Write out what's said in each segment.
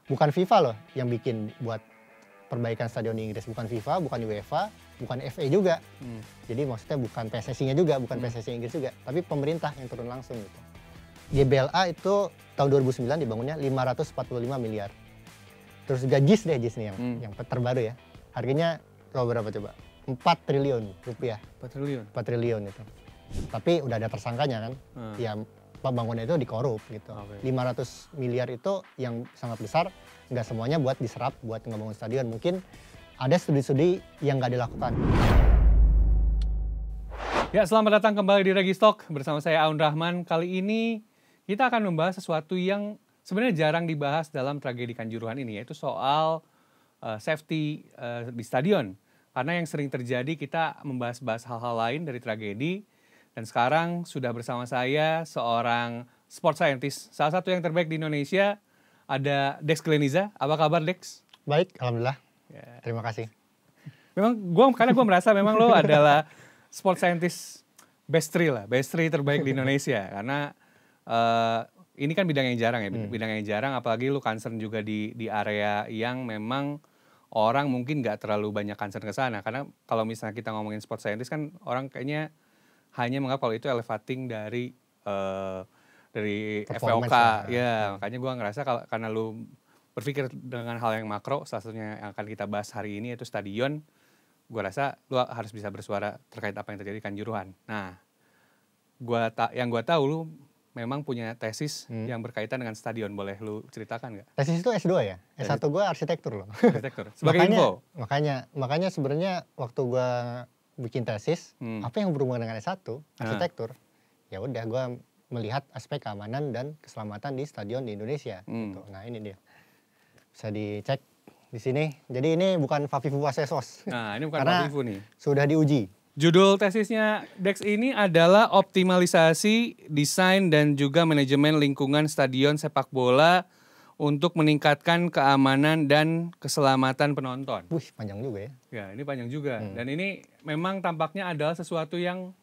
bukan FIFA loh yang bikin buat perbaikan stadion di Inggris, bukan FIFA, bukan UEFA, bukan FA juga. Jadi maksudnya bukan PSSI-nya juga, bukan PSSI Inggris juga, tapi pemerintah yang turun langsung gitu. GBLA itu tahun 2009 dibangunnya 545 miliar. Terus juga JIS nih yang terbaru ya. Harganya tahu berapa coba? 4 triliun rupiah. 4 triliun? 4 triliun itu. Tapi udah ada tersangkanya kan. Ya pembangunnya itu dikorup gitu. 500 miliar itu yang sangat besar, nggak semuanya buat diserap buat ngebangun stadion. Mungkin ada studi-studi yang nggak dilakukan. Ya, selamat datang kembali di Registok bersama saya Aun Rahman. Kali ini kita akan membahas sesuatu yang sebenarnya jarang dibahas dalam tragedi Kanjuruhan ini, yaitu soal safety di stadion. Karena yang sering terjadi kita membahas-bahas hal-hal lain dari tragedi. Dan sekarang sudah bersama saya seorang sport scientist, salah satu yang terbaik di Indonesia, ada Dex Gleniza. Apa kabar, Dex? Baik, alhamdulillah. Ya. Terima kasih. Memang karena gue merasa memang lo adalah sport scientist best three terbaik di Indonesia. Karena ini kan bidang yang jarang ya, bidang yang jarang. Apalagi lo concern juga di area yang memang orang mungkin nggak terlalu banyak concern ke sana. Karena kalau misalnya kita ngomongin sport scientist kan orang kayaknya hanya menganggap kalau itu elevating dari FVOK. Ya, makanya gue ngerasa karena lu berpikir dengan hal yang makro, salah satunya yang akan kita bahas hari ini yaitu stadion, gue rasa lu harus bisa bersuara terkait apa yang terjadi di Kanjuruhan. Nah, yang gue tahu lu memang punya tesis yang berkaitan dengan stadion. Boleh lu ceritakan nggak? Tesis itu S2 ya? S1 gue arsitektur loh. Arsitektur. Sebagai info? Makanya sebenarnya waktu gue bikin tesis, apa yang berhubungan dengan S1, arsitektur, ya udah gue melihat aspek keamanan dan keselamatan di stadion di Indonesia. Gitu. Nah ini dia, bisa dicek di sini. Jadi ini bukan Fafifu Wasesos. Nah ini bukan Fafifu nih. Sudah diuji. Judul tesisnya Dex ini adalah optimalisasi desain dan juga manajemen lingkungan stadion sepak bola untuk meningkatkan keamanan dan keselamatan penonton. Wih, panjang juga ya. Ya, ini panjang juga. Dan ini memang tampaknya adalah sesuatu yang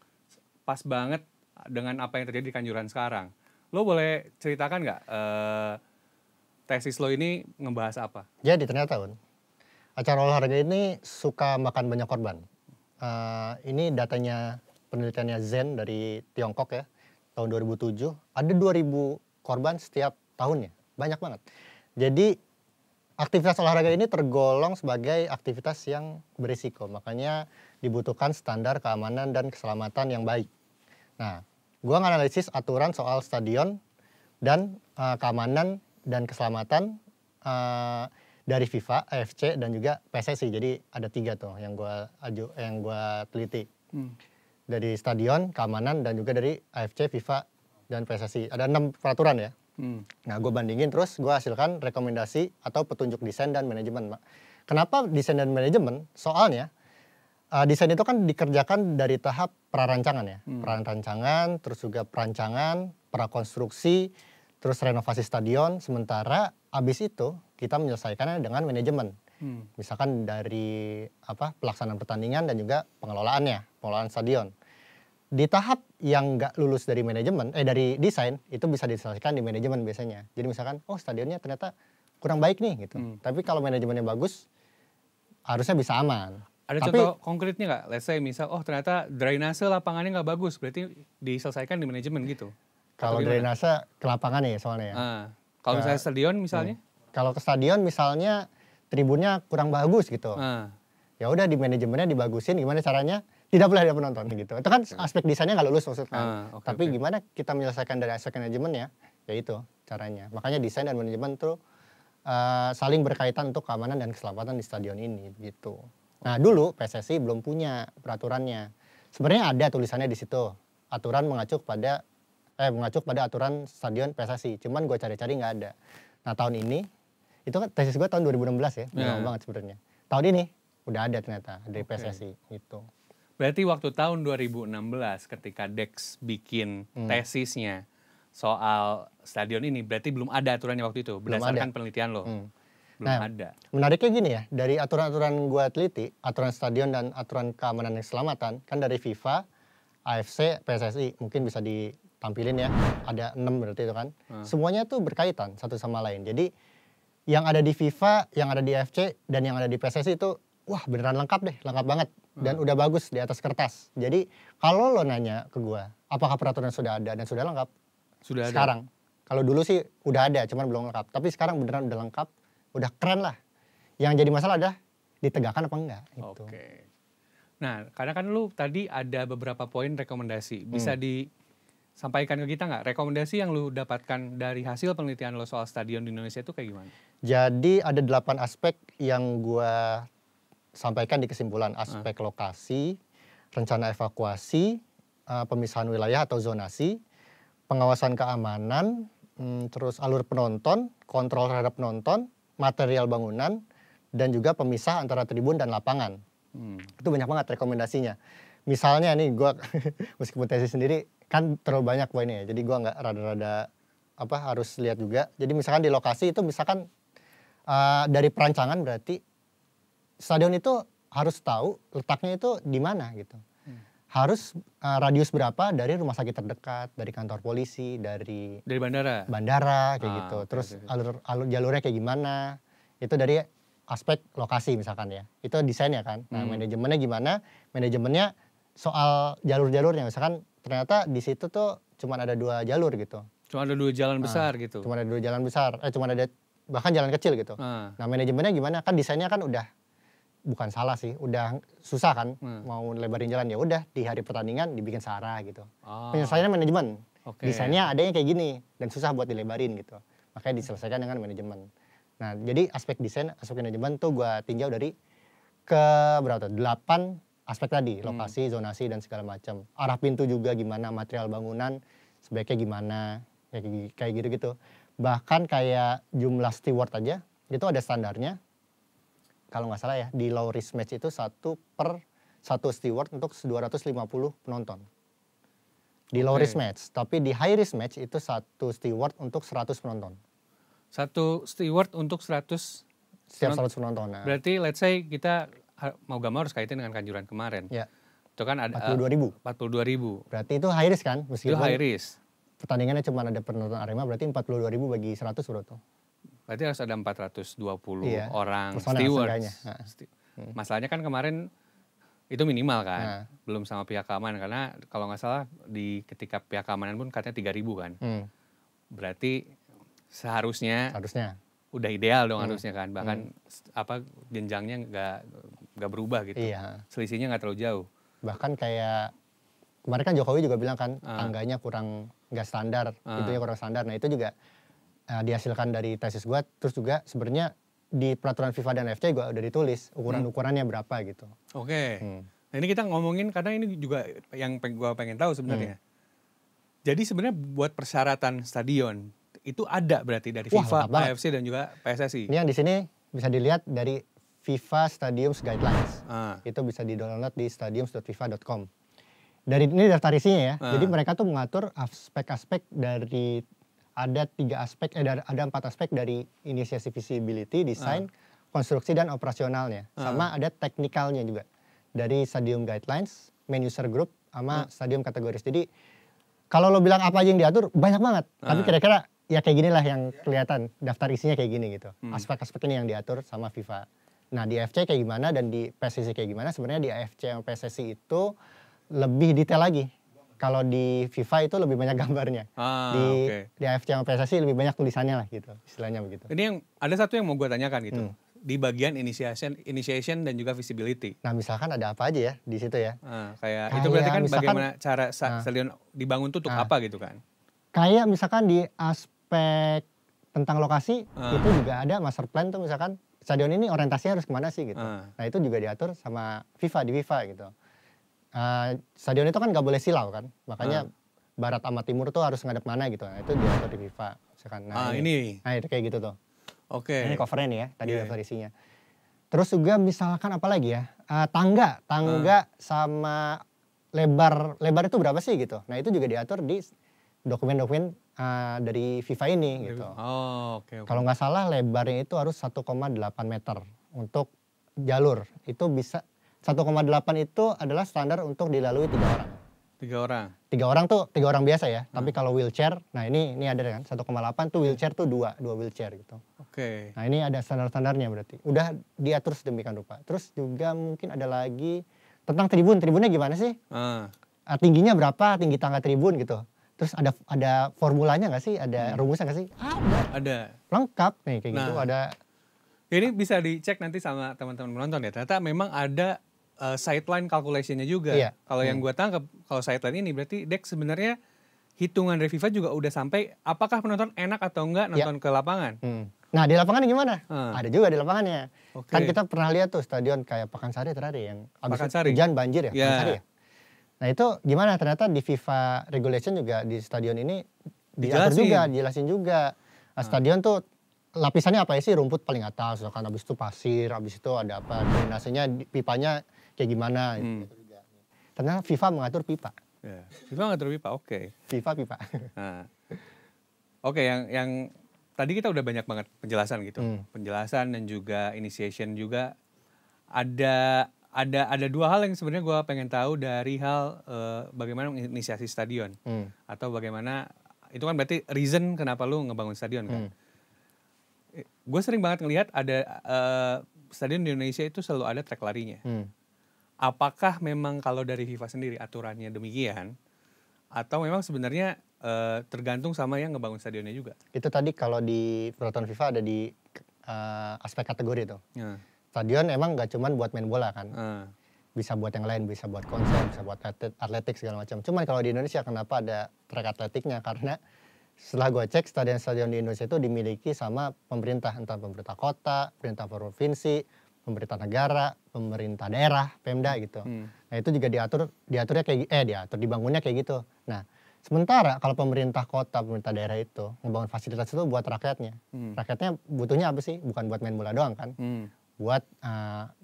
pas banget dengan apa yang terjadi di Kanjuruhan sekarang. Lo boleh ceritakan nggak tesis lo ini ngebahas apa? Jadi ternyata acara olahraga ini suka makan banyak korban. Ini datanya penelitiannya Zen dari Tiongkok ya, tahun 2007. Ada 2000 korban setiap tahunnya. Banyak banget. Jadi aktivitas olahraga ini tergolong sebagai aktivitas yang berisiko. Makanya dibutuhkan standar keamanan dan keselamatan yang baik. Nah, gue nganalisis aturan soal stadion dan keamanan dan keselamatan dari FIFA, AFC dan juga PSSI. Jadi ada 3 tuh yang gue teliti. Dari stadion, keamanan dan juga dari AFC, FIFA dan PSSI. Ada 6 peraturan ya. Nah, gue bandingin terus gue hasilkan rekomendasi atau petunjuk desain dan manajemen. Kenapa desain dan manajemen? Soalnya desain itu kan dikerjakan dari tahap prarancangan ya. Prarancangan, terus juga perancangan, prakonstruksi, terus renovasi stadion. Sementara abis itu kita menyelesaikannya dengan manajemen. Misalkan dari pelaksanaan pertandingan dan juga pengelolaan stadion. Di tahap yang nggak lulus dari manajemen, dari desain, itu bisa diselesaikan di manajemen biasanya. Jadi misalkan, stadionnya ternyata kurang baik nih gitu. Tapi kalau manajemennya bagus, harusnya bisa aman. Ada contoh konkretnya nggak? Let's say misal, ternyata drainase lapangannya nggak bagus, berarti diselesaikan di manajemen gitu? Kalau drainase ke lapangan ya soalnya ya. Kalau misalnya stadion misalnya? Kalau ke stadion misalnya tribunnya kurang bagus gitu. Ya udah di manajemennya dibagusin, gimana caranya? Tidak boleh ada penonton gitu. Itu kan aspek desainnya nggak lulus maksudnya. Tapi gimana kita menyelesaikan dari aspek manajemennya? Ya itu caranya. Makanya desain dan manajemen tuh saling berkaitan untuk keamanan dan keselamatan di stadion ini gitu. Nah dulu PSSI belum punya peraturannya. Sebenarnya ada tulisannya di situ. Aturan mengacu pada aturan stadion PSSI. Cuman gue cari-cari nggak ada. Nah tahun ini itu kan tesis gue tahun 2016 ya. Lama banget sebenarnya. Tahun ini udah ada ternyata dari PSSI gitu. Berarti waktu tahun 2016 ketika Dex bikin tesisnya soal stadion ini, berarti belum ada aturannya waktu itu berdasarkan penelitian lo. Belum ada. Menariknya gini ya, dari aturan-aturan gue teliti, aturan stadion dan aturan keamanan dan keselamatan, kan dari FIFA, AFC, PSSI, mungkin bisa ditampilin ya, ada 6 berarti itu kan. Semuanya tuh berkaitan satu sama lain. Jadi Yang ada di FIFA, yang ada di AFC, dan yang ada di PSSI itu, wah beneran lengkap deh, lengkap banget. Dan udah bagus di atas kertas. Jadi kalau lo nanya ke gua, apakah peraturan sudah ada dan sudah lengkap? Sudah ada. Sekarang. Kalau dulu sih udah ada, cuman belum lengkap. Tapi sekarang beneran udah lengkap, udah keren lah. Yang jadi masalah adalah ditegakkan apa enggak gitu. Oke. Nah, karena kan lu tadi ada beberapa poin rekomendasi. Bisa disampaikan ke kita nggak? Rekomendasi yang lu dapatkan dari hasil penelitian lo soal stadion di Indonesia itu kayak gimana? Jadi ada 8 aspek yang gua sampaikan di kesimpulan. Aspek lokasi, rencana evakuasi, pemisahan wilayah atau zonasi, pengawasan keamanan, terus alur penonton, kontrol terhadap penonton, material bangunan, dan juga pemisah antara tribun dan lapangan. Itu banyak banget rekomendasinya. Misalnya nih gue meskipun tesis sendiri kan terlalu banyak poinnya ya. Jadi gue nggak rada-rada harus lihat juga. Jadi misalkan di lokasi itu misalkan dari perancangan berarti stadion itu harus tahu letaknya itu di mana gitu. Harus radius berapa dari rumah sakit terdekat, dari kantor polisi, dari bandara kayak gitu. Terus alur jalurnya kayak gimana? Itu dari aspek lokasi misalkan ya. Itu desainnya kan. Nah, manajemennya gimana? Manajemennya soal jalur-jalurnya. Misalkan ternyata di situ tuh cuma ada 2 jalur gitu. Cuma ada 2 jalan besar gitu. Cuma ada 2 jalan besar. Cuma ada bahkan jalan kecil gitu. Nah, manajemennya gimana? Kan desainnya kan udah bukan salah sih, udah susah kan mau lebarin jalan, ya udah di hari pertandingan dibikin searah gitu. Penyelesaiannya manajemen. Desainnya ada yang kayak gini dan susah buat dilebarin gitu. Makanya diselesaikan dengan manajemen. Nah, jadi aspek desain, aspek manajemen tuh gue tinjau dari ke berapa tuh? 8 aspek tadi, lokasi, zonasi dan segala macam. Arah pintu juga gimana, material bangunan sebaiknya gimana, kayak gitu-gitu. Bahkan kayak jumlah steward aja itu ada standarnya. Kalau nggak salah ya, di low risk match itu 1 per 1 steward untuk 250 penonton. Di low risk match, tapi di high risk match itu 1 steward untuk 100 penonton. 1 steward untuk 100 setiap 100 penonton. Nah. Berarti let's say kita mau gak mau harus kaitin dengan Kanjuruhan kemarin. Ya. Itu kan ada 42.000. Berarti itu high risk kan? Meskipun itu high risk. Pertandingannya cuma ada penonton Arema, berarti 42.000 bagi 100 bro tuh. Berarti harus ada 420 orang stewards. Masalahnya kan kemarin itu minimal kan, belum sama pihak keamanan, karena kalau nggak salah ketika pihak keamanan pun katanya 3.000 kan. Berarti seharusnya udah ideal dong harusnya kan, bahkan jenjangnya nggak berubah gitu. Iya. Selisihnya nggak terlalu jauh. Bahkan kayak kemarin kan Jokowi juga bilang kan tangganya kurang nggak standar, itunya kurang standar. Nah itu juga dihasilkan dari tesis gue. Terus juga sebenarnya di peraturan FIFA dan FC gue udah ditulis ukuran-ukurannya berapa gitu. Nah ini kita ngomongin karena ini juga yang gue pengen tahu sebenarnya. Jadi sebenarnya buat persyaratan stadion itu ada berarti dari FIFA, AFC dan juga PSSI. Ini yang di sini bisa dilihat dari FIFA Stadiums Guidelines. Itu bisa di-download di stadiums.fifa.com. Dari ini daftar isinya ya. Jadi mereka tuh mengatur aspek-aspek dari ada 4 aspek dari inisiasi visibility, desain, konstruksi dan operasionalnya. Sama ada teknikalnya juga. Dari Stadium Guidelines, main user group sama stadium kategoris. Jadi kalau lo bilang apa aja yang diatur banyak banget. Tapi kira-kira ya kayak gini lah yang kelihatan, daftar isinya kayak gini gitu. Aspek-aspek ini yang diatur sama FIFA. Nah di AFC kayak gimana dan di PSSI kayak gimana, sebenarnya di AFC sama PSSI itu lebih detail lagi. Kalau di FIFA itu lebih banyak gambarnya. Di AFC sama PSSI lebih banyak tulisannya lah gitu, istilahnya begitu. Ini yang ada satu yang mau gue tanyakan gitu. Di bagian initiation dan juga visibility. Nah misalkan ada apa aja ya di situ ya. Kayak itu berarti kan bagaimana cara stadion dibangun tuh untuk apa gitu kan. Kayak misalkan di aspek tentang lokasi itu juga ada master plan tuh, misalkan stadion ini orientasinya harus kemana sih gitu. Nah itu juga diatur sama FIFA di FIFA gitu. Stadion itu kan gak boleh silau kan, makanya barat sama timur tuh harus ngadep mana gitu. Nah itu diatur di FIFA misalkan. Nah itu kayak gitu tuh. Ini covernya nih ya, tadi daftar isinya. Terus juga misalkan apa lagi ya, tangga sama lebar itu berapa sih gitu. Nah itu juga diatur di dokumen-dokumen dari FIFA ini gitu. Kalau nggak salah lebarnya itu harus 1,8 meter untuk jalur. Itu bisa 1,8 itu adalah standar untuk dilalui 3 orang. 3 orang. 3 orang tuh 3 orang biasa ya. Tapi kalau wheelchair, nah ini ada kan 1,8 tuh wheelchair tuh 2 wheelchair gitu. Oke. Nah ini ada standar-standarnya berarti. Udah diatur sedemikian rupa. Terus juga mungkin ada lagi tentang tribun. Tribunnya gimana sih? Tingginya berapa? Tinggi tangga tribun gitu. Terus ada formulanya nggak sih? Ada rumusnya nggak sih? Ada. Lengkap nih kayak gitu. Ada. Ini bisa dicek nanti sama teman-teman menonton ya. Ternyata memang ada sideline calculation-nya juga. Iya. Kalau yang gue tangkap, kalau sideline ini berarti Dek sebenarnya hitungan dari FIFA juga udah sampai apakah penonton enak atau enggak nonton ke lapangan. Nah di lapangan gimana? Ada juga di lapangannya. Oke. Kan kita pernah lihat tuh stadion kayak Pakansari terakhir yang abis Pakansari. hujan banjir ya. Ya. Pakansari ya. Nah itu gimana? Ternyata di FIFA regulation juga di stadion ini diatur juga, dijelasin juga. Nah, stadion tuh lapisannya apa ya sih? Rumput paling atas, kan habis itu pasir, habis itu ada apa? Drainasenya, pipanya kayak gimana? Gitu juga. Ternyata FIFA mengatur pipa. Ya. FIFA mengatur pipa, oke. FIFA pipa. Nah. Oke, yang tadi kita udah banyak banget penjelasan gitu. Penjelasan dan juga initiation juga. Ada 2 hal yang sebenarnya gue pengen tahu dari hal bagaimana inisiasi stadion. Atau bagaimana, itu kan berarti reason kenapa lu ngebangun stadion kan. Gue sering banget ngelihat ada stadion di Indonesia itu selalu ada trek larinya. Apakah memang kalau dari FIFA sendiri aturannya demikian? Atau memang sebenarnya tergantung sama yang ngebangun stadionnya juga? Itu tadi kalau di peraturan FIFA ada di aspek kategori tuh. Stadion emang gak cuman buat main bola kan. Bisa buat yang lain, bisa buat konser, bisa buat atletik segala macam. Cuman kalau di Indonesia kenapa ada track atletiknya? Karena setelah gue cek stadion-stadion di Indonesia itu dimiliki sama pemerintah. Entah pemerintah kota, pemerintah provinsi, pemerintah negara, pemerintah daerah, Pemda gitu. Nah itu juga diaturnya kayak dibangunnya kayak gitu. Nah sementara kalau pemerintah kota, pemerintah daerah itu ngebangun fasilitas itu buat rakyatnya. Rakyatnya butuhnya apa sih? Bukan buat main bola doang kan. Buat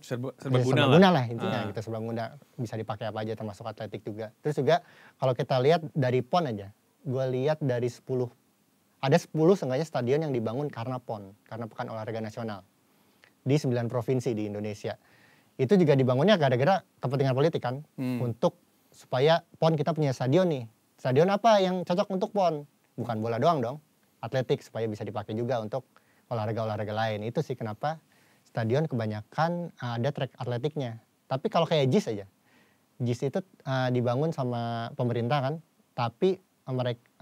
serbaguna lah intinya gitu, serbaguna bisa dipakai apa aja termasuk atletik juga. Terus juga kalau kita lihat dari PON aja, gue lihat dari 10 ada 10 seenggaknya stadion yang dibangun karena PON, karena Pekan Olahraga Nasional di 9 provinsi di Indonesia. Itu juga dibangunnya gara-gara kepentingan politik kan, untuk supaya PON kita punya stadion nih. Stadion apa yang cocok untuk PON? Bukan bola doang dong, atletik supaya bisa dipakai juga untuk olahraga-olahraga lain. Itu sih kenapa stadion kebanyakan ada track atletiknya. Tapi kalau kayak JIS aja, JIS itu dibangun sama pemerintah kan, tapi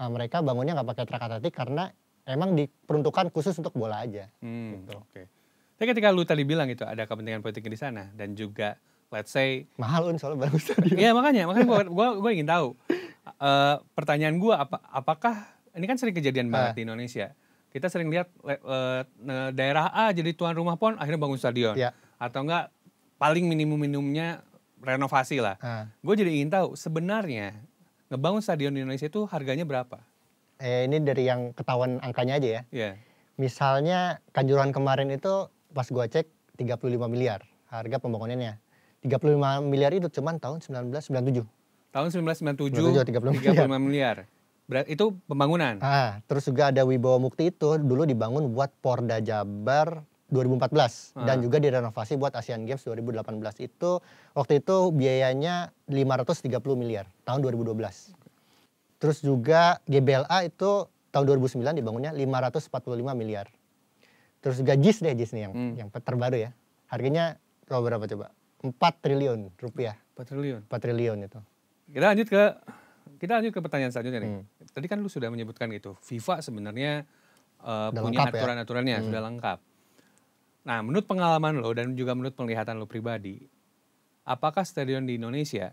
mereka bangunnya nggak pakai track atletik karena emang diperuntukkan khusus untuk bola aja. Gitu. Oke. Tapi ketika lu tadi bilang itu ada kepentingan politik di sana dan juga let's say mahal soalnya bagus stadion. Iya makanya gue ingin tahu. Pertanyaan gue apakah ini kan sering kejadian banget di Indonesia. Kita sering lihat daerah A jadi tuan rumah PON akhirnya bangun stadion. Atau enggak paling minimumnya renovasi lah. Gue jadi ingin tahu sebenarnya ngebangun stadion di Indonesia itu harganya berapa? Ini dari yang ketahuan angkanya aja ya. Yeah. Misalnya Kanjuruhan kemarin itu pas gue cek 35 miliar harga pembangunannya. 35 miliar itu cuman tahun 1997. Tahun 1997 35 miliar. Berarti itu pembangunan. Terus juga ada Wibawa Mukti itu dulu dibangun buat Porda Jabar 2014 dan juga direnovasi buat Asian Games 2018. Itu waktu itu biayanya 530 miliar tahun 2012. Terus juga GBLA itu tahun 2009 dibangunnya 545 miliar. Terus juga JIS nih yang terbaru ya. Harganya berapa coba? 4 triliun rupiah. 4 triliun. 4 triliun itu. Kita lanjut ke pertanyaan selanjutnya nih. Tadi kan lu sudah menyebutkan gitu. FIFA sebenarnya punya aturan-aturannya sudah lengkap. Nah, menurut pengalaman lo dan juga menurut penglihatan lo pribadi, apakah stadion di Indonesia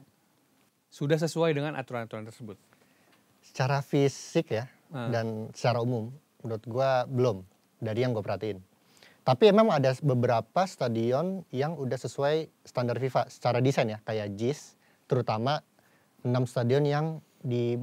sudah sesuai dengan aturan-aturan tersebut? Secara fisik ya dan secara umum menurut gua belum dari yang gue perhatiin. Tapi memang ada beberapa stadion yang udah sesuai standar FIFA secara desain ya, kayak JIS, terutama 6 stadion yang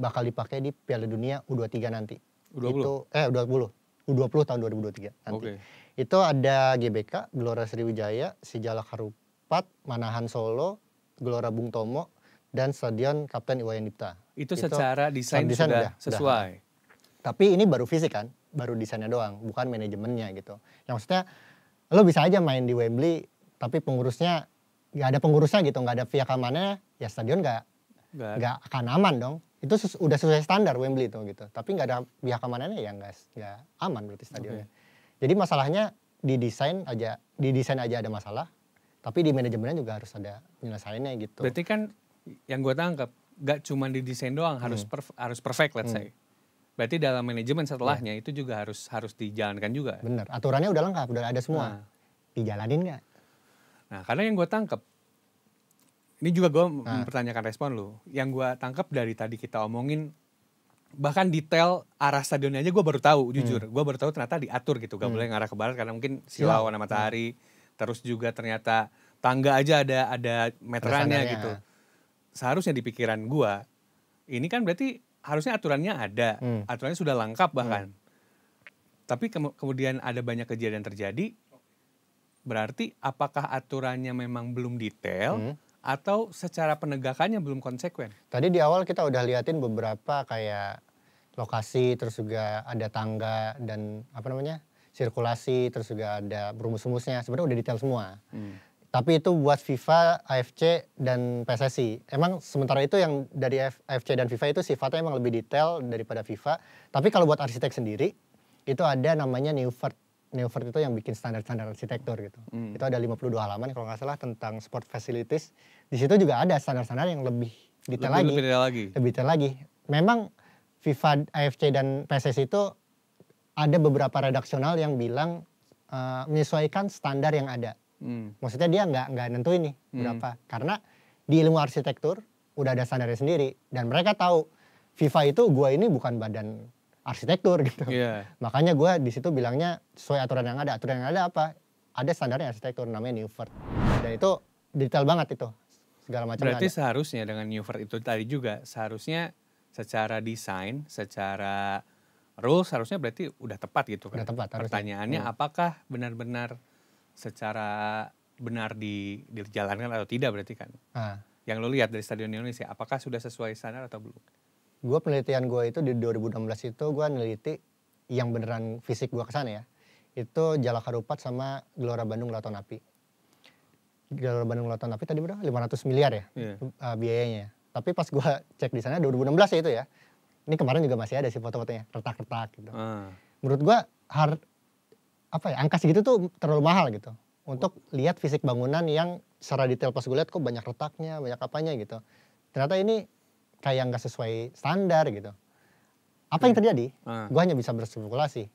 bakal dipakai di Piala Dunia U23 nanti. U20? U20 tahun 2023 nanti. Itu ada GBK, Gelora Sriwijaya, Sijalak Harupat, Manahan Solo, Gelora Bung Tomo, dan Stadion Kapten Iwayan Dipta. Itu secara desain sudah sesuai. Tapi ini baru fisik kan, baru desainnya doang, bukan manajemennya gitu. Yang maksudnya lo bisa aja main di Wembley, tapi pengurusnya nggak ada pengurusnya gitu, nggak ada via keamanannya, ya stadion nggak nggak akan aman dong. Itu udah sesuai standar Wembley itu gitu. Tapi nggak ada pihak keamanannya ya nggak aman berarti stadionnya. Jadi masalahnya di desain aja ada masalah. Tapi di manajemennya juga harus ada penyelesaiannya gitu. Berarti kan yang gue tangkap gak cuma di desain doang harus perfect let's say. Berarti dalam manajemen setelahnya itu juga harus dijalankan juga. Bener, aturannya udah lengkap, udah ada semua. Dijalanin nggak? Nah, karena yang gue tangkap, ini juga gue mempertanyakan respon lu. Yang gue tangkap dari tadi kita omongin, bahkan detail arah stadionnya aja gue baru tahu, jujur. Gue baru tahu ternyata diatur gitu, gak boleh ngarah ke barat karena mungkin silau warna matahari. Terus juga ternyata tangga aja ada meterannya gitu. Seharusnya di pikiran gue, ini kan berarti harusnya aturannya ada, aturannya sudah lengkap bahkan. Tapi kemudian ada banyak kejadian terjadi, berarti apakah aturannya memang belum detail atau secara penegakannya belum konsekuen? Tadi di awal kita udah liatin beberapa kayak lokasi, terus juga ada tangga dan sirkulasi, terus juga ada berumus-rumusnya. Sebenarnya udah detail semua. Tapi itu buat FIFA, AFC, dan PSSI. Emang sementara itu yang dari AFC dan FIFA itu sifatnya emang lebih detail daripada FIFA. Tapi kalau buat arsitek sendiri, itu ada namanya Neuvert. Neuvert itu yang bikin standar-standar arsitektur gitu. Itu ada 52 halaman kalau nggak salah tentang sport facilities. Di situ juga ada standar-standar yang lebih detail lagi. Lebih detail lagi. Memang FIFA, AFC, dan PSSI itu ada beberapa redaksional yang bilang menyesuaikan standar yang ada. Maksudnya dia nggak nentuin nih berapa. Karena di ilmu arsitektur udah ada standarnya sendiri. Dan mereka tahu FIFA itu gua ini bukan badan arsitektur gitu. Makanya gua di situ bilangnya sesuai aturan yang ada. Aturan yang ada apa? Ada standarnya arsitektur namanya Neuvert. Dan itu detail banget itu. Segala macam. Berarti seharusnya dengan Neuvert itu tadi juga seharusnya secara desain, secara rules harusnya berarti udah tepat gitu kan. Udah tepat. Pertanyaannya apakah benar-benar secara benar dijalankan atau tidak berarti kan? Yang lo lihat dari Stadion Indonesia, apakah sudah sesuai standar atau belum? Gue penelitian gue itu di 2016 itu gue neliti yang beneran fisik gue kesana ya. Itu Jalak Harupat sama Gelora Bandung Lautan Api. Gelora Bandung Lautan Api tadi berapa? 500 miliar ya biayanya. Tapi pas gue cek di sana 2016 ya itu ya. Ini kemarin juga masih ada sih foto-fotonya, retak-retak gitu. Menurut gue angka segitu tuh terlalu mahal gitu. Untuk lihat fisik bangunan yang secara detail pas gue lihat kok banyak retaknya, banyak apanya gitu. Ternyata ini kayak nggak sesuai standar gitu. Apa yang terjadi? Gue hanya bisa berspekulasi.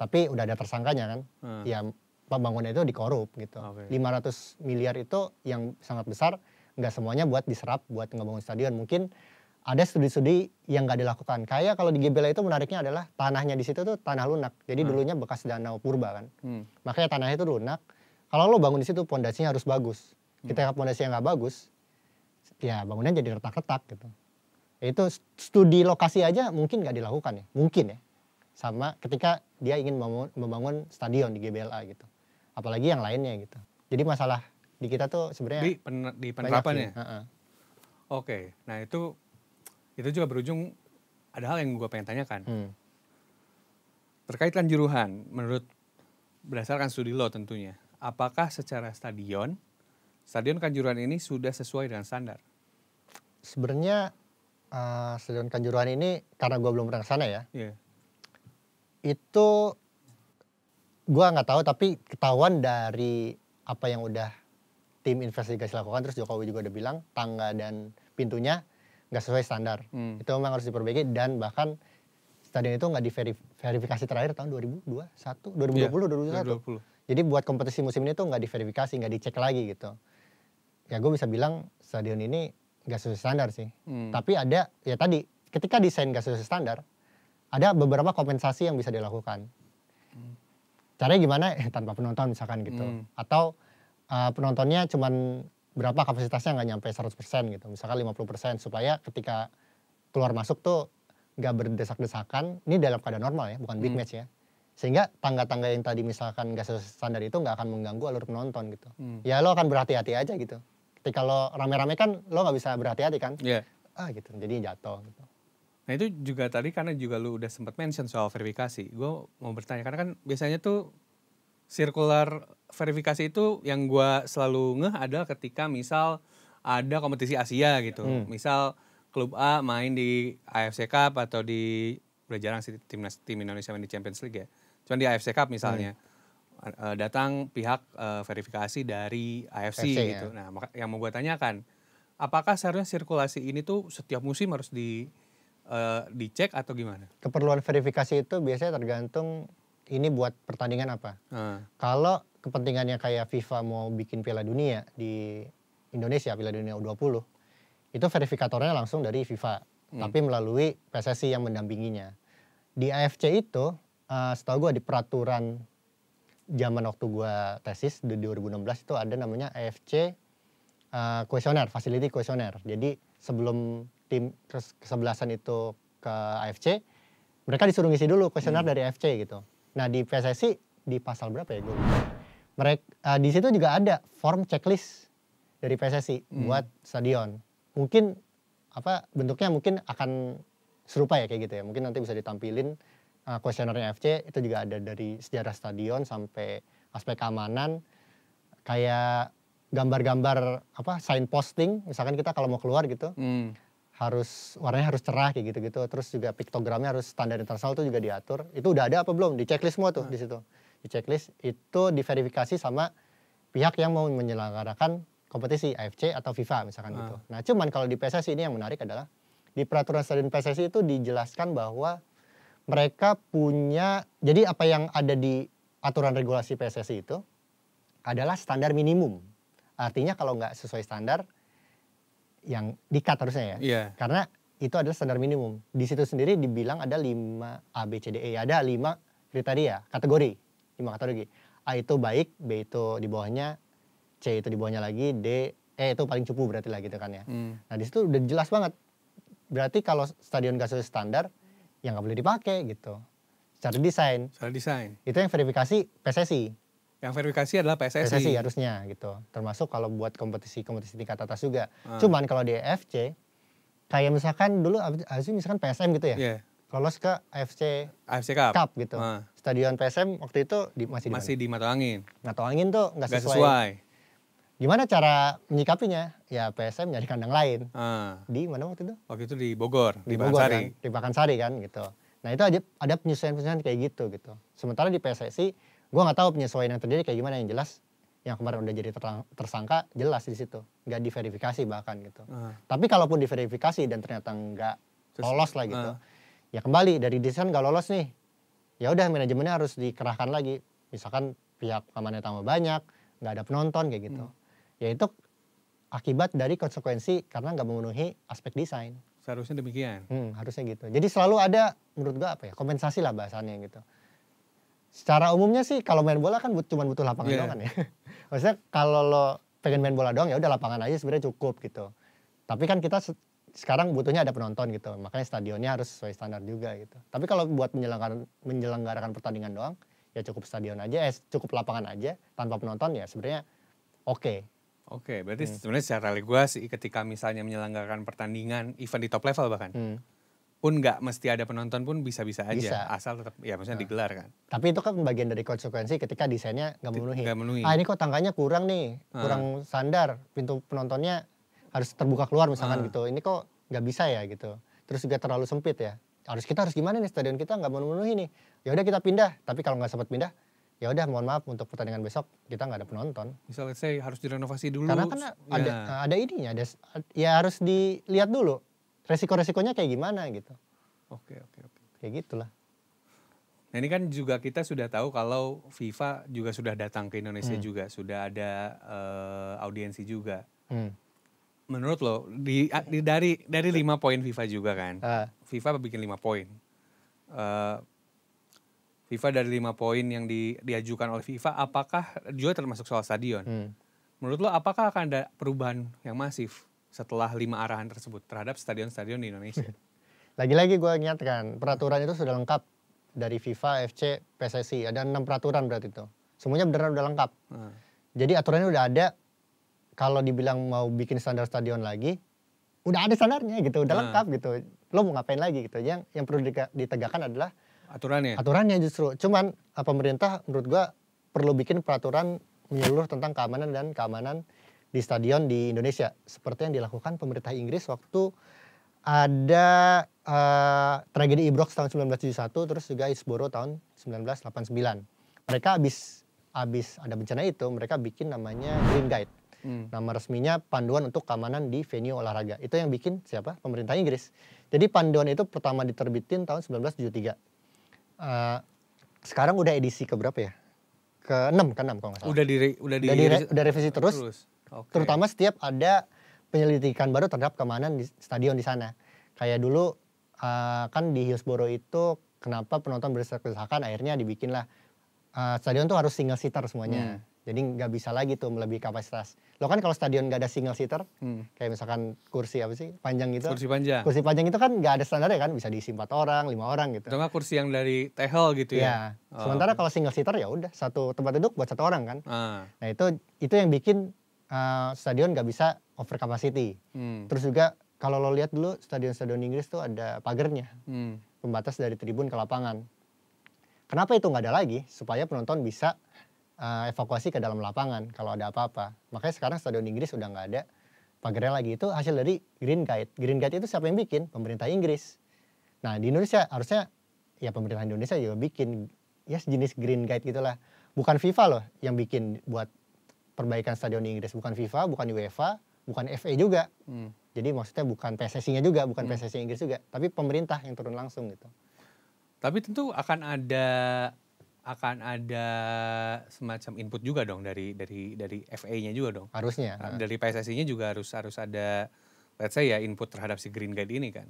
Tapi udah ada tersangkanya kan. Ya pembangunan itu dikorup gitu. 500 miliar itu yang sangat besar. Nggak semuanya buat diserap buat ngebangun stadion. Mungkin ada studi-studi yang nggak dilakukan. Kayak kalau di GBLA itu menariknya adalah tanahnya di situ tuh tanah lunak. Jadi dulunya bekas danau purba kan. Makanya tanahnya itu lunak. Kalau lo bangun di situ pondasinya harus bagus. Ketika pondasinya nggak bagus, ya bangunannya jadi retak-retak gitu. Itu studi lokasi aja mungkin nggak dilakukan ya. Mungkin ya. Sama ketika dia ingin membangun stadion di GBLA gitu. Apalagi yang lainnya gitu. Jadi masalah di kita tuh sebenarnya di penerapannya. Oke, nah itu juga berujung ada hal yang gue pengen tanyakan. Terkait Kanjuruhan, menurut berdasarkan studi lo tentunya, apakah secara stadion Kanjuruhan ini sudah sesuai dengan standar? Sebenarnya Stadion Kanjuruhan ini karena gue belum pernah ke sana ya. Itu gue nggak tahu tapi ketahuan dari apa yang udah tim investigasi lakukan, terus Jokowi juga udah bilang tangga dan pintunya nggak sesuai standar. Itu memang harus diperbaiki dan bahkan stadion itu nggak diverifikasi terakhir tahun 2021. Jadi buat kompetisi musim ini tuh nggak diverifikasi, nggak dicek lagi gitu. Ya gue bisa bilang stadion ini nggak sesuai standar sih. Tapi ada ya tadi ketika desain nggak sesuai standar, ada beberapa kompensasi yang bisa dilakukan. Caranya gimana? Tanpa penonton misalkan gitu. Atau penontonnya cuman berapa kapasitasnya nggak nyampe 100% gitu. Misalkan 50% supaya ketika keluar masuk tuh nggak berdesak-desakan. Ini dalam keadaan normal ya, bukan big match ya. Sehingga tangga-tangga yang tadi misalkan nggak sesuai standar itu nggak akan mengganggu alur penonton gitu. Ya lo akan berhati-hati aja gitu. Ketika lo rame-rame kan lo nggak bisa berhati-hati kan. Gitu, jadi jatuh gitu. Nah itu juga tadi karena juga lu udah sempat mention soal verifikasi. Gue mau bertanya, karena kan biasanya tuh circular verifikasi itu yang gue selalu ngeh adalah ketika misal ada kompetisi Asia gitu. Misal klub A main di AFC Cup atau di, udah jarang sih tim Indonesia main di Champions League ya. Cuman di AFC Cup misalnya, datang pihak verifikasi dari AFC AFC gitu. ya. Nah, yang mau gue tanyakan, apakah seharusnya sirkulasi ini tuh setiap musim harus dicek atau gimana? Keperluan verifikasi itu biasanya tergantung ini buat pertandingan apa. Kalau kepentingannya kayak FIFA mau bikin Piala Dunia di Indonesia, Piala Dunia U20, itu verifikatornya langsung dari FIFA, tapi melalui PSSI yang mendampinginya. Di AFC itu, setahu gue di peraturan zaman waktu gue tesis di 2016 itu ada namanya AFC kuesioner, facility kuesioner. Jadi sebelum tim kesebelasan itu ke AFC, mereka disuruh ngisi dulu kuesioner dari AFC gitu. Nah di PSSI di pasal berapa ya gue lupa. Di situ juga ada form checklist dari PSSI buat stadion. Mungkin bentuknya mungkin akan serupa ya kayak gitu ya. Mungkin nanti bisa ditampilin kuesionernya AFC, itu juga ada dari sejarah stadion sampai aspek keamanan, kayak gambar-gambar sign posting, misalkan kita kalau mau keluar gitu, warnanya harus cerah kayak gitu-gitu. Terus juga piktogramnya harus standar internasional, itu juga diatur. Itu udah ada apa belum? Di checklist semua tuh di situ. Di checklist itu diverifikasi sama pihak yang mau menyelenggarakan kompetisi AFC atau FIFA misalkan gitu. Nah cuman kalau di PSSI ini yang menarik adalah di peraturan stadion PSSI itu dijelaskan bahwa mereka punya, jadi apa yang ada di aturan regulasi PSSI itu adalah standar minimum. Artinya kalau nggak sesuai standar yang di-cut harusnya ya. Yeah. Karena itu adalah standar minimum. Di situ sendiri dibilang ada 5 A, B, C, D, E. Ada 5 kriteria, kategori. 5 kategori. A itu baik, B itu di bawahnya, C itu di bawahnya lagi, D, E itu paling cupu berarti lah gitu kan ya. Nah di situ udah jelas banget. Berarti kalau stadion gak sesuai standar, ya nggak boleh dipakai gitu. Secara desain. Itu yang verifikasi PSSI. Yang verifikasi adalah PSSI. PSSI harusnya gitu. Termasuk kalau buat kompetisi tingkat atas juga. Cuman kalau di AFC, kayak misalkan dulu misalkan PSM gitu ya. Yeah. Lolos ke AFC Cup gitu. Stadion PSM waktu itu masih di Mata Angin. Mata Angin tuh nggak sesuai. Gimana cara menyikapinya? Ya PSM nyari kandang lain. Di mana waktu itu? Waktu itu di Bogor, di Bogor kan, di Pakansari kan gitu. Nah itu ada penyesuaian kayak gitu. Sementara di PSSI, gue nggak tahu penyesuaian yang terjadi kayak gimana. Yang jelas, yang kemarin udah jadi tersangka jelas di situ, nggak diverifikasi bahkan gitu. Tapi kalaupun diverifikasi dan ternyata nggak lolos lah gitu, ya kembali dari desain nggak lolos nih, ya udah manajemennya harus dikerahkan lagi. Misalkan pihak keamanannya tambah banyak, nggak ada penonton kayak gitu. Ya itu akibat dari konsekuensi karena nggak memenuhi aspek desain. Seharusnya demikian. Harusnya gitu. Jadi selalu ada menurut gua kompensasi lah bahasannya gitu. Secara umumnya sih kalau main bola kan cuma butuh lapangan doang kan ya. Maksudnya kalau lo pengen main bola doang ya udah lapangan aja sebenarnya cukup gitu. Tapi kan kita sekarang butuhnya ada penonton gitu. Makanya stadionnya harus sesuai standar juga gitu. Tapi kalau buat menyelenggarakan pertandingan doang ya cukup stadion aja, cukup lapangan aja tanpa penonton ya sebenarnya oke. Oke, berarti sebenarnya secara regulasi ketika misalnya menyelenggarakan pertandingan event di top level bahkan pun nggak mesti ada penonton pun bisa-bisa aja. Asal tetap ya maksudnya digelar kan. Tapi itu kan bagian dari konsekuensi ketika desainnya nggak memenuhi. Ini kok tangganya kurang nih, kurang standar, pintu penontonnya harus terbuka keluar misalkan gitu. Ini kok nggak bisa ya gitu. Terus juga terlalu sempit ya. Kita harus gimana nih, stadion kita nggak memenuhi nih. Ya udah kita pindah. Tapi kalau nggak sempat pindah, ya udah mohon maaf untuk pertandingan besok kita nggak ada penonton. Misalnya saya harus direnovasi dulu. Karena kan ada ininya, ya harus dilihat dulu resiko-resikonya kayak gimana gitu. Oke. Kayak gitulah. Nah ini kan juga kita sudah tahu kalau FIFA juga sudah datang ke Indonesia juga, sudah ada audiensi juga. Menurut lo dari 5 poin FIFA juga kan, FIFA bikin 5 poin. FIFA dari 5 poin yang diajukan oleh FIFA, apakah juga termasuk soal stadion? Menurut lo apakah akan ada perubahan yang masif setelah 5 arahan tersebut terhadap stadion-stadion di Indonesia? Lagi-lagi gue ingatkan, peraturan itu sudah lengkap dari FIFA, FC, PSSI. Ada 6 peraturan berarti itu. Semuanya beneran udah lengkap. Jadi aturannya udah ada. Kalau dibilang mau bikin standar stadion lagi, udah ada standarnya gitu, udah lengkap gitu. Lo mau ngapain lagi gitu. Yang perlu ditegakkan adalah aturannya justru. Cuman pemerintah menurut gua perlu bikin peraturan menyeluruh tentang keamanan dan keamanan di stadion di Indonesia. Seperti yang dilakukan pemerintah Inggris waktu Ada tragedi Ibrox tahun 1971, terus juga Hillsborough tahun 1989. Mereka abis ada bencana itu, mereka bikin namanya Green Guide. Nama resminya panduan untuk keamanan di venue olahraga. Itu yang bikin siapa? Pemerintah Inggris. Jadi panduan itu pertama diterbitin tahun 1973. Sekarang udah edisi keberapa ya? Ke-6 kalau nggak salah. Udah revisi terus. Okay. Terutama setiap ada penyelidikan baru terhadap keamanan di stadion di sana. Kayak dulu kan di Hillsborough itu kenapa penonton berdesak-desakan, akhirnya dibikinlah stadion tuh harus single seater semuanya. Jadi nggak bisa lagi tuh melebihi kapasitas. Lo kan kalau stadion nggak ada single seater, kayak misalkan kursi apa sih panjang gitu. Kursi panjang. Kursi panjang itu kan nggak ada standarnya kan, bisa diisi 4 orang, 5 orang gitu. Itu nggak kursi yang dari tehel gitu ya? Sementara kalau single seater ya udah satu tempat duduk buat 1 orang kan. Nah itu yang bikin stadion nggak bisa over capacity. Terus juga kalau lo lihat dulu stadion-stadion Inggris tuh ada pagernya, pembatas dari tribun ke lapangan. Kenapa itu nggak ada lagi? Supaya penonton bisa evakuasi ke dalam lapangan kalau ada apa-apa. Makanya sekarang stadion Inggris udah nggak ada pagernya lagi. Itu hasil dari Green Guide. Green Guide itu siapa yang bikin? Pemerintah Inggris. Nah di Indonesia harusnya ya pemerintah Indonesia juga bikin ya sejenis Green Guide gitulah. Bukan FIFA loh yang bikin buat perbaikan stadion di Inggris. Bukan FIFA, bukan UEFA, bukan FA juga. Jadi maksudnya bukan PSSI-nya juga, bukan PSSI Inggris juga. Tapi pemerintah yang turun langsung gitu. Tapi tentu akan ada semacam input juga dong dari FA-nya juga dong. Harusnya. Dari PSSI-nya juga harus ada, let's say ya, input terhadap si Green Guide ini kan.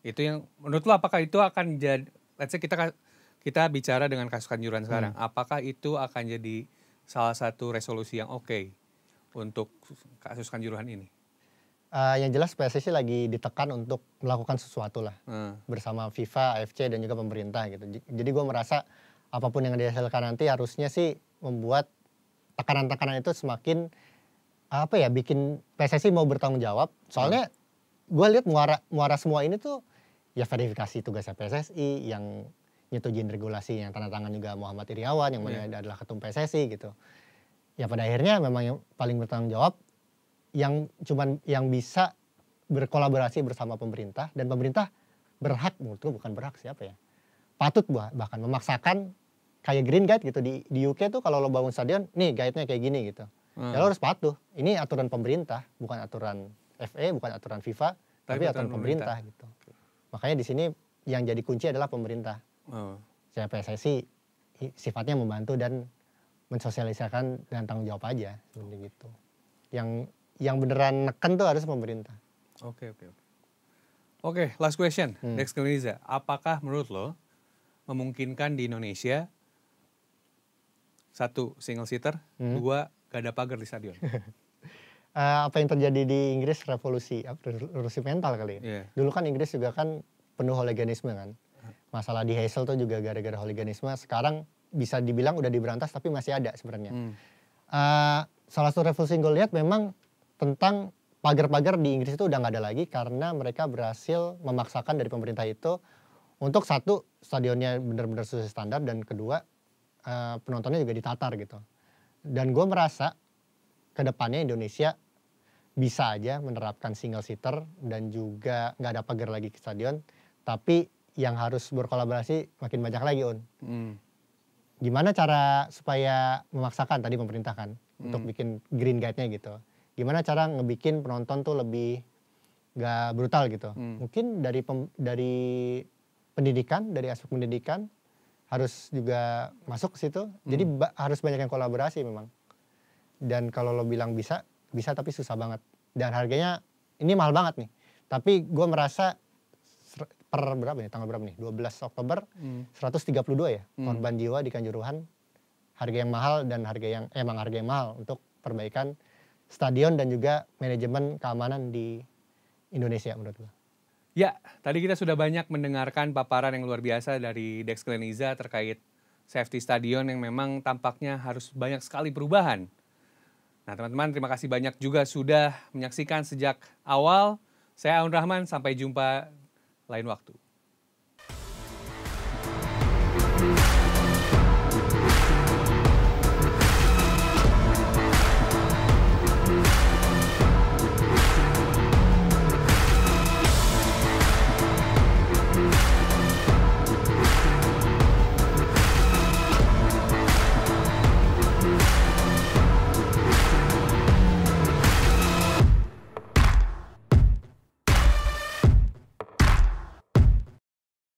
Itu yang menurut lo apakah itu akan jadi, let's say kita bicara dengan kasus Kanjuruhan sekarang, apakah itu akan jadi salah satu resolusi yang oke untuk kasus Kanjuruhan ini? Yang jelas PSSI lagi ditekan untuk melakukan sesuatu lah bersama FIFA, AFC dan juga pemerintah gitu. Jadi gue merasa apapun yang dihasilkan nanti harusnya sih membuat tekanan-tekanan itu semakin bikin PSSI mau bertanggung jawab. Soalnya gue lihat muara semua ini tuh ya verifikasi tugasnya PSSI, yang nyetujuin regulasi yang tanda tangan juga Muhammad Iryawan yang mana adalah ketum PSSI gitu. Ya pada akhirnya memang yang paling bertanggung jawab yang bisa berkolaborasi bersama pemerintah, dan pemerintah berhak, menurutku bukan berhak siapa ya, patut bahkan memaksakan kayak Green Guide gitu di UK tuh, kalau lo bangun stadion nih guide-nya kayak gini gitu. Ya lo harus patuh. Ini aturan pemerintah, bukan aturan FA, bukan aturan FIFA, tapi aturan pemerintah gitu. Makanya di sini yang jadi kunci adalah pemerintah. Saya PSSI sifatnya membantu dan mensosialisasikan dengan tanggung jawab aja seperti gitu. Yang beneran neken tuh harus pemerintah. Oke, last question. Dex Glenisa, apakah menurut lo memungkinkan di Indonesia 1 single seater, 2 gak ada pagar di stadion? Apa yang terjadi di Inggris revolusi mental kali ya. Dulu kan Inggris juga kan penuh hooliganisme kan. Masalah di Heysel tuh juga gara-gara hooliganisme. Sekarang bisa dibilang udah diberantas tapi masih ada sebenarnya. Salah satu revolusi yang gue lihat memang tentang pagar-pagar di Inggris itu udah nggak ada lagi, karena mereka berhasil memaksakan dari pemerintah itu untuk 1, stadionnya benar-benar sesuai standar, dan kedua penontonnya juga ditatar gitu. Dan gue merasa kedepannya Indonesia bisa aja menerapkan single seater dan juga nggak ada pagar lagi ke stadion, tapi yang harus berkolaborasi makin banyak lagi Gimana cara supaya memaksakan tadi pemerintah kan untuk bikin Green Guide-nya gitu. Gimana cara ngebikin penonton tuh lebih gak brutal gitu. Mungkin dari pendidikan, dari aspek pendidikan harus juga masuk ke situ. Jadi harus banyak yang kolaborasi memang. Dan kalau lo bilang bisa tapi susah banget. Dan harganya ini mahal banget nih. Tapi gue merasa per berapa nih, tanggal berapa nih? 12 Oktober 132 ya korban jiwa di Kanjuruhan. Harga yang mahal, dan emang harga yang mahal untuk perbaikan stadion dan juga manajemen keamanan di Indonesia menurut gue. Ya, tadi kita sudah banyak mendengarkan paparan yang luar biasa dari Dex Glenisa terkait safety stadion yang memang tampaknya harus banyak sekali perubahan. Nah teman-teman, terima kasih banyak juga sudah menyaksikan sejak awal. Saya Aun Rahman, sampai jumpa lain waktu.